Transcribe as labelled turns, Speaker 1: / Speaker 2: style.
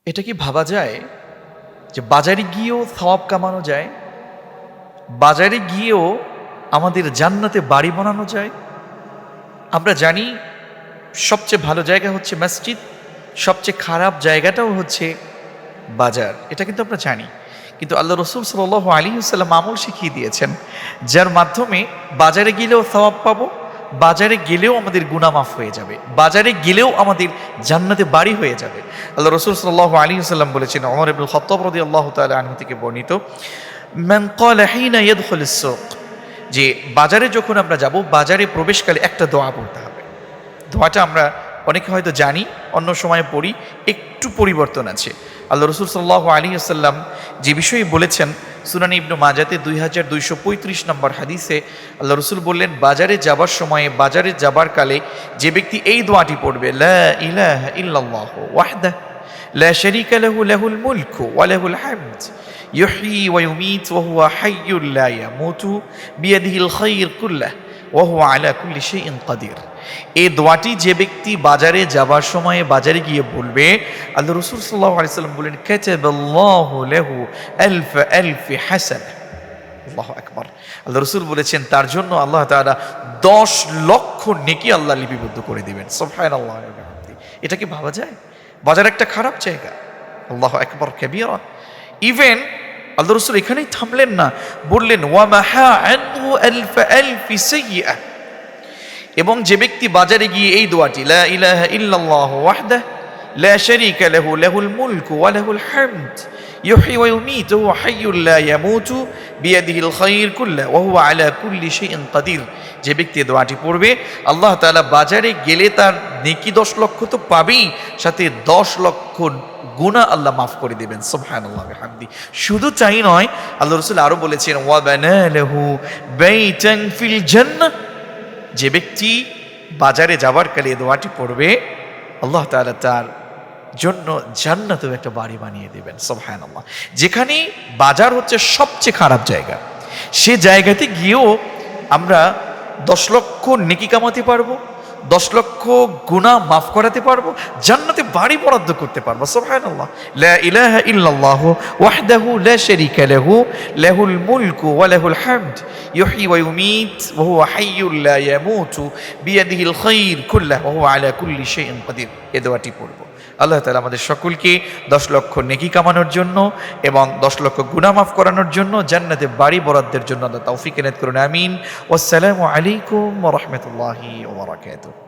Speaker 1: এটা কি ভাবা যায় যে বাজারে গিয়েও সওয়াব কামানো যায়? বাজারে গিয়েও আমাদের জান্নাতে বাড়ি বানানো যায়? আমরা জানি সবচেয়ে ভালো জায়গা হচ্ছে মসজিদ, সবচেয়ে খারাপ জায়গাটাও হচ্ছে বাজার। এটা কিন্তু আমরা জানি। কিন্তু আল্লাহ রসুল সাল্লাল্লাহু আলাইহি ওয়াসাল্লাম আমল শিখিয়ে দিয়েছেন, যার মাধ্যমে বাজারে গেলেও সওয়াব পাবো, বাজারে গেলেও আমাদের গুনাহ মাফ হয়ে যাবে, বাজারে গেলেও আমাদের জান্নাতে বাড়ি হয়ে যাবে। আল্লাহ রসুল সাল্লাল্লাহু আলাইহি ওয়াসাল্লাম বলেছেন, ওমর ইবনুল খাত্তাব রাদিয়াল্লাহু তাআলা আনহু থেকে বর্ণিত, মান ক্বালা হিনা ইয়াদখুলুস সুক, যে বাজারে যখন আমরা যাব, বাজারে প্রবেশকালে একটা দোয়া পড়তে হবে। দোয়াটা আমরা অনেকে হয়তো জানি, অন্য সময় পড়ি, একটু পরিবর্তন আছে। আল্লাহ রসুল সাল্লাল্লাহু আলাইহি ওয়াসাল্লাম যে বিষয়ে বলেছেন, সুনান ইবনু মাজাতে 2235 নম্বর হাদিসে আল্লাহ রসুল বললেন, বাজারে যাবার সময়ে, বাজারে যাবার কালে যে ব্যক্তি এই দোয়াটি পড়বে, লা ইলাহা ইল্লাল্লাহু ওয়াহদাহু লা শারীকা লাহু লাহুল মুলকু ওয়া লাহুল হামদ ইউহয়ী ওয়া ইউমীতু ওয়া হুয়া হাইয়্যুন লা ইয়ামুতু বিয়াদিহিল খায়র কুল্লাহু ওয়া হুয়া আলা কুল্লি শাইইন কাদির। এই দোয়াটি যে ব্যক্তি বাজারে যাবার সময়ে বাজারে গিয়ে বলবে, আল্লাহ রাসূল সাল্লাল্লাহু আলাইহি ওয়াসাল্লাম বলেন, কাতাবাল্লাহু লাহু আলফ আলফি হাসানাহ। আল্লাহু আকবার। আল্লাহ রাসূল বলেছেন, তার জন্য আল্লাহ তাআলা 10 লক্ষ নেকি আল্লাহ লিপিবদ্ধ করে দিবেন। সুবহানাল্লাহ। এটা কি ভাবা যায়? বাজার একটা খারাপ জায়গা। আল্লাহু আকবার কাবীরা। ইভেন আল্লাহ রাসূল এখানেই থামলেন না, বললেন, ওয়া মাহা আনহু আলফ আলফি সাইয়্যা। এবং যে ব্যক্তি বাজারে গিয়ে এই দোয়াটি, লা ইলাহা ইল্লাল্লাহু ওয়াহদাহু লা শারীকা লাহু লাহুল মুলকু ওয়া লাহুল হামদ ইউহয়ী ওয়া ইউমীতু ওয়া হাইয়্যুন লা ইয়ামুতু বিয়াদিহিল খায়র কুল্লাহু ওয়া হুয়া আলা কুল্লি শাইইন কাদির, যে ব্যক্তি দোয়াটি পড়বে, আল্লাহ তাআলা বাজারে গেলে তার নেকি 10 লক্ষ তো পাবেই, সাথে 10 লক্ষ গুনাহ আল্লাহ মাফ করে দিবেন। সুবহানাল্লাহ বিহামদি। শুধু তাই নয়, আল্লাহ রাসূল আরো বলেছেন, ওয়া বানা লাহু বাইতান ফিল জান্নাহ, যে ব্যক্তি বাজারে যাবার কালে দোয়াটি পড়বে, আল্লাহ তাআলা তার জন্য জান্নাতেও একটা বাড়ি বানিয়ে দিবেন। সুবহানাল্লাহ। যেখানে বাজার হচ্ছে সবচেয়ে খারাপ জায়গা, সে জায়গাতে গিয়েও আমরা 10 লক্ষ নেকি কামাতে পারবো, 10 লক্ষ গুনাহ মাফ করাতে পারবো, জান্নাতে বাড়ি বরাদ্দ করতে পারবো। সুবহানাল্লাহ। লা ইলাহা ইল্লাল্লাহু ওয়াহদাহু লা শারীকা লাহু লাহুল মুলকু ওয়া লাহুল হামদ ইউহয়ী ওয়া ইউমীত ওয়া হুয়া হাইয়্যুন লা ইয়ামুতু বিয়াদিহিল খায়র কুল্লাহু ওয়া হুয়া আলা কুল্লি শাইইন কাদির। এই দোয়াটি পড়ব। আল্লাহ তাআলা আমাদের সকলকে 10 লক্ষ নেকি কামানোর জন্য এবং 10 লক্ষ গুনাহ মাফ করানোর জন্য, জান্নাতে বাড়ি বরাদ্দের জন্য আল্লাহ তৌফিক এনায়েত করুন। আমিন। ওয়াসসালামু আলাইকুম ওয়া রাহমাতুল্লাহি ওয়া বারাকাতুহু।